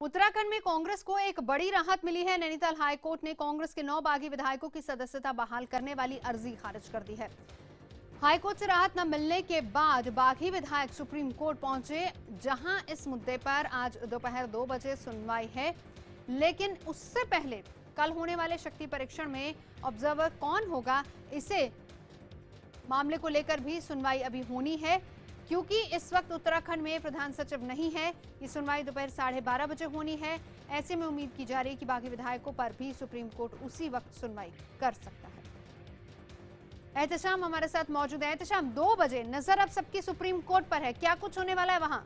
उत्तराखंड में कांग्रेस को एक बड़ी राहत मिली है। नैनीताल हाई कोर्ट ने कांग्रेस के 9 बागी विधायकों की सदस्यता बहाल करने वाली अर्जी खारिज कर दी है। हाई कोर्ट से राहत न मिलने के बाद बागी विधायक सुप्रीम कोर्ट पहुंचे, जहां इस मुद्दे पर आज दोपहर 2 बजे सुनवाई है। लेकिन उससे पहले कल होने वाले शक्ति परीक्षण में ऑब्जर्वर कौन होगा, इसे मामले को लेकर भी सुनवाई अभी होनी है, क्योंकि इस वक्त उत्तराखंड में प्रधान सचिव नहीं है। ये सुनवाई दोपहर 12:30 बजे होनी है। ऐसे में उम्मीद की जा रही है कि बागी विधायकों पर भी सुप्रीम कोर्ट उसी वक्त सुनवाई कर सकता है। एहतशाम हमारे साथ मौजूद है। एहतशाम, 2 बजे नजर अब सबकी सुप्रीम कोर्ट पर है, क्या कुछ होने वाला है वहां?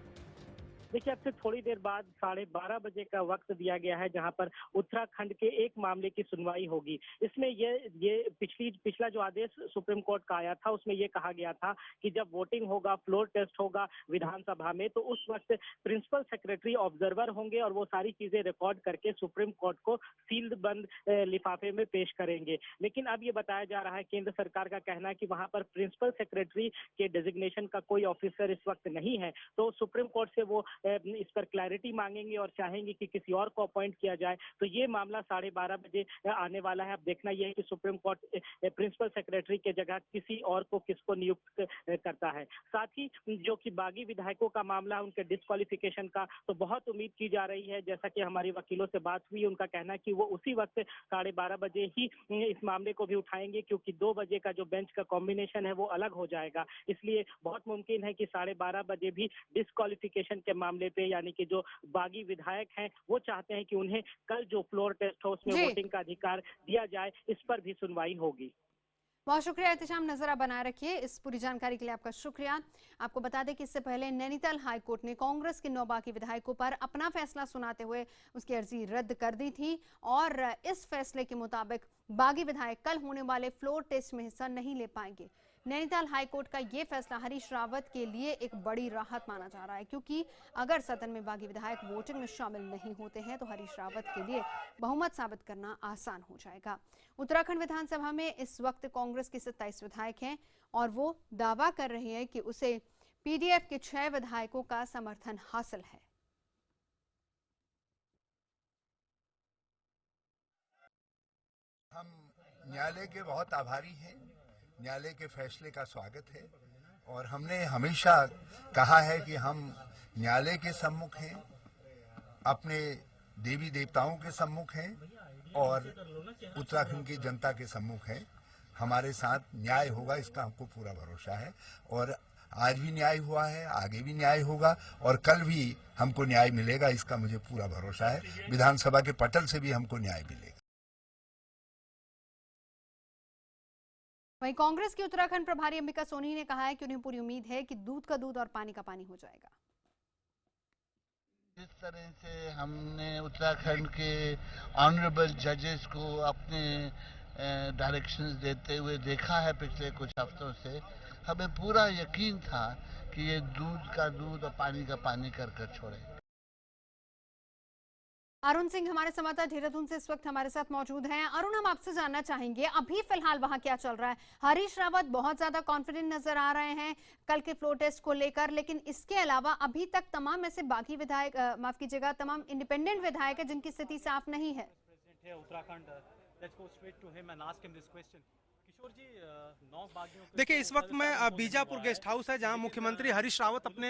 देखिए, अब से थोड़ी देर बाद 12:30 बजे का वक्त दिया गया है, जहां पर उत्तराखंड के एक मामले की सुनवाई होगी। इसमें ये पिछला जो आदेश सुप्रीम कोर्ट का आया था, उसमें ये कहा गया था कि जब वोटिंग होगा, फ्लोर टेस्ट होगा विधानसभा में, तो उस वक्त प्रिंसिपल सेक्रेटरी ऑब्जर्वर होंगे और वो सारी चीजें रिकॉर्ड करके सुप्रीम कोर्ट को सील्ड बंद लिफाफे में पेश करेंगे। लेकिन अब ये बताया जा रहा है, केंद्र सरकार का कहना है कि वहां पर प्रिंसिपल सेक्रेटरी के डेजिग्नेशन का कोई ऑफिसर इस वक्त नहीं है, तो सुप्रीम कोर्ट से वो इस पर क्लैरिटी मांगेंगे और चाहेंगे कि किसी और को अपॉइंट किया जाए। तो ये मामला 12:30 बजे आने वाला है। अब देखना यह है कि सुप्रीम कोर्ट प्रिंसिपल सेक्रेटरी के जगह किसी और को किसको नियुक्त करता है। साथ ही जो कि बागी विधायकों का मामला है, उनके डिस्क्वालिफिकेशन का, तो बहुत उम्मीद की जा रही है। जैसा कि हमारी वकीलों से बात हुई, उनका कहना है कि वो उसी वक्त 12:30 बजे ही इस मामले को भी उठाएंगे, क्योंकि 2 बजे का जो बेंच का कॉम्बिनेशन है वो अलग हो जाएगा। इसलिए बहुत मुमकिन है कि 12:30 बजे भी डिस्क्वालिफिकेशन के मामले पे, यानी कि जो बागी विधायक हैं वो चाहते हैं कि उन्हें कल जो फ्लोर टेस्ट हो उसमें वोटिंग का अधिकार दिया जाए, इस पर भी सुनवाई होगी। बहुत शुक्रिया एहतशाम, नजर आप बनाए रखिए। इस पूरी जानकारी के लिए आपका शुक्रिया। आपको बता दें कि इससे पहले नैनीताल हाई कोर्ट ने कांग्रेस के 9 बागी विधायकों पर अपना फैसला सुनाते हुए उसकी अर्जी रद्द कर दी थी और इस फैसले के मुताबिक बागी विधायक कल होने वाले फ्लोर टेस्ट में हिस्सा नहीं ले पाएंगे। नैनीताल हाई कोर्ट का यह फैसला हरीश रावत के लिए एक बड़ी राहत माना जा रहा है, क्योंकि अगर सदन में बागी विधायक वोटिंग में शामिल नहीं होते हैं तो हरीश रावत के लिए बहुमत साबित करना आसान हो जाएगा। उत्तराखंड विधानसभा में इस वक्त कांग्रेस के 27 विधायक हैं और वो दावा कर रहे हैं कि उसे पीडीएफ के 6 विधायकों का समर्थन हासिल है। हम न्यायालय के बहुत आभारी हैं। न्यायालय के फैसले का स्वागत है और हमने हमेशा कहा है कि हम न्यायालय के सम्मुख हैं, अपने देवी देवताओं के सम्मुख हैं और उत्तराखंड की जनता के सम्मुख हैं। हमारे साथ न्याय होगा, इसका हमको पूरा भरोसा है और आज भी न्याय हुआ है, आगे भी न्याय होगा और कल भी हमको न्याय मिलेगा, इसका मुझे पूरा भरोसा है। विधानसभा के पटल से भी हमको न्याय मिलेगा। वहीं कांग्रेस की उत्तराखंड प्रभारी अंबिका सोनी ने कहा है कि उन्हें पूरी उम्मीद है कि दूध का दूध और पानी का पानी हो जाएगा। जिस तरह से हमने उत्तराखंड के ऑनरेबल जजेस को अपने डायरेक्शंस देते हुए देखा है पिछले कुछ हफ्तों से, हमें पूरा यकीन था कि ये दूध का दूध और पानी का पानी कर छोड़े। अरुण सिंह हमारे संवाददाता देहरादून से इस वक्त हमारे साथ मौजूद हैं। अरुण, हम आपसे जानना चाहेंगे अभी फिलहाल वहां क्या चल रहा है? हरीश रावत बहुत ज्यादा कॉन्फिडेंट नजर आ रहे हैं कल के फ्लोर टेस्ट को लेकर, लेकिन इसके अलावा अभी तक तमाम ऐसे बागी विधायक, माफ कीजिएगा, तमाम इंडिपेंडेंट विधायक है जिनकी स्थिति साफ नहीं है। देखिए, इस वक्त मैं बीजापुर गेस्ट हाउस है जहां मुख्यमंत्री हरीश रावत अपने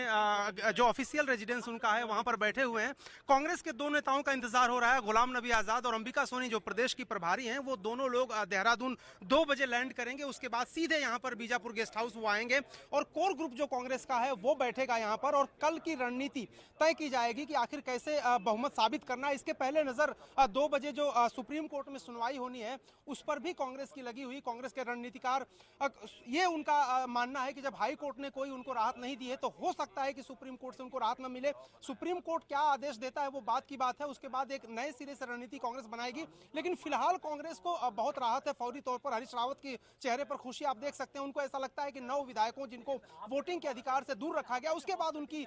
जो ऑफिशियल रेजिडेंस उनका है वहां पर बैठे हुए हैं। कांग्रेस के 2 नेताओं का इंतजार हो रहा है, गुलाम नबी आजाद और अंबिका सोनी जो प्रदेश की प्रभारी हैं। वो दोनों लोग देहरादून 2 बजे लैंड करेंगे, उसके बाद सीधे यहां पर बीजापुर गेस्ट हाउस वो आएंगे और कोर ग्रुप जो कांग्रेस का है वो बैठेगा यहां पर और कल की रणनीति तय की जाएगी कि आखिर कैसे बहुमत साबित करना है। इसके पहले नजर 2 बजे जो सुप्रीम कोर्ट में सुनवाई होनी है उस पर भी कांग्रेस की लगी हुई। कांग्रेस के रणनीतिकार ये उनका मानना है कि जब हाई कोर्ट ने कोई उनको राहत नहीं दी है तो हो सकता है कि सुप्रीम कोर्ट से उनको राहत न मिले। सुप्रीम कोर्ट क्या आदेश देता है वो बात की बात है, उसके बाद एक नए सिरे से रणनीति कांग्रेस बनाएगी। लेकिन फिलहाल कांग्रेस को बहुत राहत है। फौरी तौर पर हरीश रावत के चेहरे पर खुशी आप देख सकते हैं। उनको ऐसा लगता है कि 9 विधायकों जिनको वोटिंग के अधिकार से दूर रखा गया, उसके बाद उनकी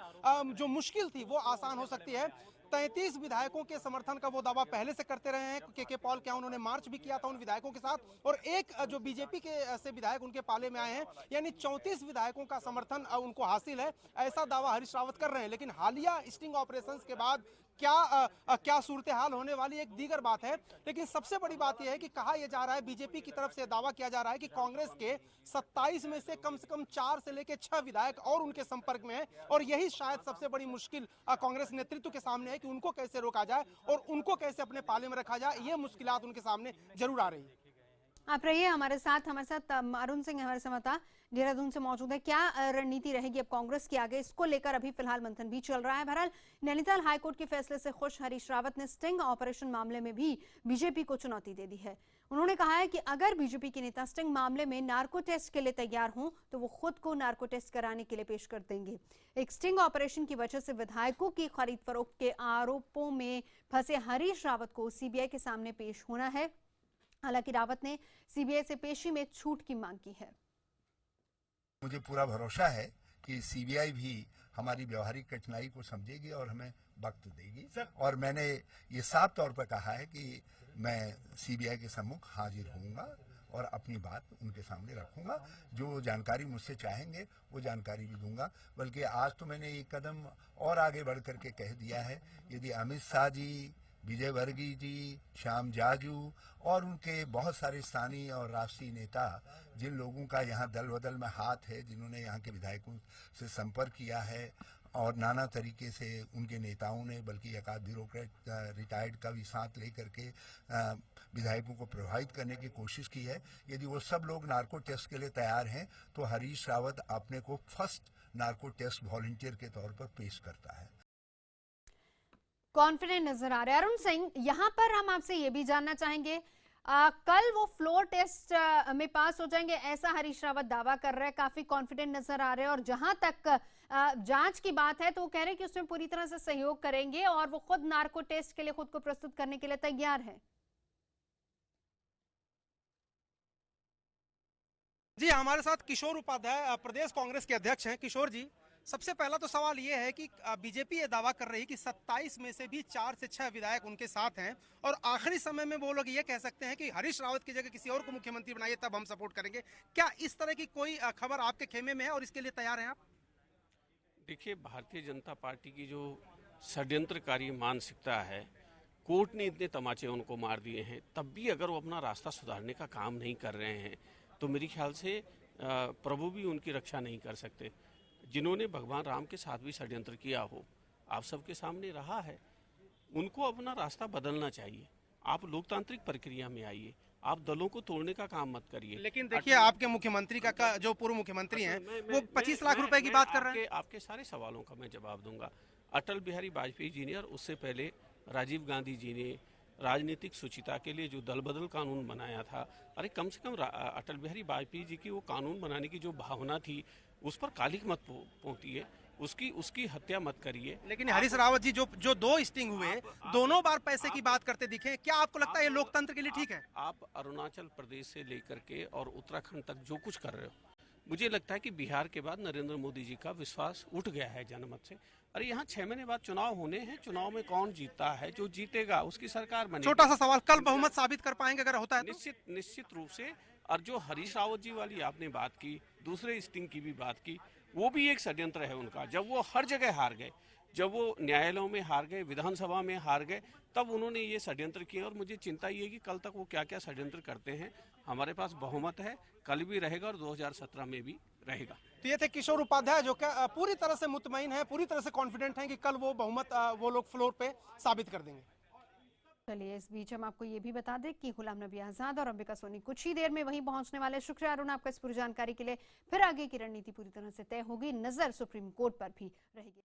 जो मुश्किल थी वो आसान हो सकती है। 33 विधायकों के समर्थन का वो दावा पहले से करते रहे हैं। के पॉल क्या उन्होंने मार्च भी किया था उन विधायकों के साथ और एक जो बीजेपी के से विधायक उनके पाले में आए हैं, यानी 34 विधायकों का समर्थन उनको हासिल है, ऐसा दावा हरीश रावत कर रहे हैं। लेकिन हालिया स्टिंग ऑपरेशंस के बाद क्या सूरत हाल होने वाली एक दीगर बात है। लेकिन सबसे बड़ी बात यह है कि कहा यह जा रहा है, बीजेपी की तरफ से दावा किया जा रहा है कि कांग्रेस के 27 में से कम 4 से लेकर 6 विधायक और उनके संपर्क में है, और यही शायद सबसे बड़ी मुश्किल कांग्रेस नेतृत्व के सामने है कि उनको कैसे रोका जाए और उनको कैसे अपने पाले में रखा जाए। ये मुश्किलात उनके सामने जरूर आ रही है। आप रहिए हमारे साथ अरुण सिंह हमारे संवाददाता देहरादून से मौजूद है। क्या रणनीति रहेगी अब कांग्रेस के आगे, इसको लेकर अभी फिलहाल मंथन भी चल रहा है। बहरहाल नैनीताल हाईकोर्ट के फैसले से खुश हरीश रावत ने स्टिंग ऑपरेशन मामले में भी बीजेपी को चुनौती दे दी है। उन्होंने कहा है कि अगर बीजेपी के नेता स्टिंग मामले में नार्को टेस्ट के लिए तैयार हों तो वो खुद को नार्को टेस्ट कराने के लिए पेश कर देंगे। एक स्टिंग ऑपरेशन की वजह से विधायकों की खरीद फरोख्त के आरोपों में फंसे हरीश रावत को सीबीआई के सामने पेश होना है। हालांकि रावत ने सीबीआई से पेशी में छूट की मांग की है। मुझे पूरा भरोसा है कि सीबीआई भी हमारी व्यवहारिक कठिनाई को समझेगी और हमें वक्त देगी, और मैंने ये साफ तौर पर कहा है कि मैं सीबीआई के सम्मुख हाजिर होऊंगा और अपनी बात उनके सामने रखूंगा। जो जानकारी मुझसे चाहेंगे वो जानकारी भी दूंगा। बल्कि आज तो मैंने एक कदम और आगे बढ़ करके कह दिया है, यदि अमित शाह जी, विजय वर्गीय जी, श्याम जाजू और उनके बहुत सारे स्थानीय और राष्ट्रीय नेता, जिन लोगों का यहाँ दल बदल में हाथ है, जिन्होंने यहाँ के विधायकों से संपर्क किया है और नाना तरीके से उनके नेताओं ने, बल्कि एक आध ब्यूरोक्रेट रिटायर्ड का भी साथ लेकर के विधायकों को प्रभावित करने की कोशिश की है, यदि वो सब लोग नार्को टेस्ट के लिए तैयार हैं तो हरीश रावत अपने को फर्स्ट नार्को टेस्ट वॉलंटियर के तौर पर पेश करता है। कॉन्फिडेंट नजर आ रहा है। अरुण सिंह, यहाँ पर हम आपसे ये भी जानना चाहेंगे, कल वो फ्लोर टेस्ट में पास हो जाएंगे ऐसा हरीश रावत दावा कर रहे हैं, काफी कॉन्फिडेंट नजर आ रहे हैं, और जहां तक जांच की बात है तो वो कह रहे हैं कि उसमें पूरी तरह से सहयोग करेंगे और वो खुद नार्को टेस्ट के लिए खुद को प्रस्तुत करने के लिए तैयार है। जी, हमारे साथ किशोर उपाध्याय प्रदेश कांग्रेस के अध्यक्ष हैं। किशोर जी, सबसे पहला तो सवाल ये है कि बीजेपी ये दावा कर रही है कि 27 में से भी 4 से 6 विधायक उनके साथ हैं, और आखिरी समय में वो लोग ये कह सकते हैं कि हरीश रावत की जगह किसी और को मुख्यमंत्री बनाइए तब हम सपोर्ट करेंगे। क्या इस तरह की कोई खबर आपके खेमे में है और इसके लिए तैयार हैं आप? देखिए, भारतीय जनता पार्टी की जो षड्यंत्रकारी मानसिकता है, कोर्ट ने इतने तमाचे उनको मार दिए हैं, तब भी अगर वो अपना रास्ता सुधारने का काम नहीं कर रहे हैं तो मेरे ख्याल से प्रभु भी उनकी रक्षा नहीं कर सकते। जिन्होंने भगवान राम के साथ भी षड्यंत्र किया हो, आप सबके सामने रहा है, उनको अपना रास्ता बदलना चाहिए। आप लोकतांत्रिक प्रक्रिया में आइए, आप दलों को तोड़ने का काम मत करिए। लेकिन देखिए, आपके मुख्यमंत्री का जो पूर्व मुख्यमंत्री हैं वो 25 लाख रुपए की बात कर रहे हैं। आपके सारे सवालों का मैं जवाब दूंगा। अटल बिहारी वाजपेयी जी ने और उससे पहले राजीव गांधी जी ने राजनीतिक शुचिता के लिए जो दल बदल कानून बनाया था, अरे कम से कम अटल बिहारी वाजपेयी जी की वो कानून बनाने की जो भावना थी उस पर कालिक मत पोंतिए, उसकी हत्या मत करिए। लेकिन हरीश रावत जी जो 2 स्टिंग हुए, दोनों बार पैसे की बात करते दिखे, क्या आपको लगता है ये लोकतंत्र के लिए ठीक है? आप अरुणाचल प्रदेश से लेकर के और उत्तराखंड तक जो कुछ कर रहे हो, मुझे लगता है कि बिहार के बाद नरेंद्र मोदी जी का विश्वास उठ गया है जनमत से। अरे यहाँ 6 महीने बाद चुनाव होने हैं, चुनाव में कौन जीतता है, जो जीतेगा उसकी सरकार बनेगी। छोटा सा सवाल, कल बहुमत साबित कर पाएंगे अगर होता है तो? निश्चित रूप से। और जो हरीश रावत जी वाली आपने बात की, दूसरे स्टिंग की भी बात की, वो भी एक षड्यंत्र है उनका। जब वो हर जगह हार गए, जब वो न्यायालयों में हार गए, विधानसभा में हार गए, तब उन्होंने ये षड्यंत्र किए। और मुझे चिंता ये है कि कल तक वो क्या क्या षड्यंत्र करते हैं। हमारे पास बहुमत है, कल भी रहेगा और 2017 में भी रहेगा। तो ये थे किशोर उपाध्याय जो पूरी तरह से मुतमईन है, पूरी तरह से कॉन्फिडेंट हैं कि कल वो बहुमत वो लोग फ्लोर पे साबित कर देंगे। चलिए, इस बीच हम आपको ये भी बता दें कि गुलाम नबी आजाद और अंबिका सोनी कुछ ही देर में वहीं पहुंचने वाले। शुक्रिया अरुण आपका इस पूरी जानकारी के लिए। फिर आगे की रणनीति पूरी तरह से तय होगी, नजर सुप्रीम कोर्ट पर भी रहेगी।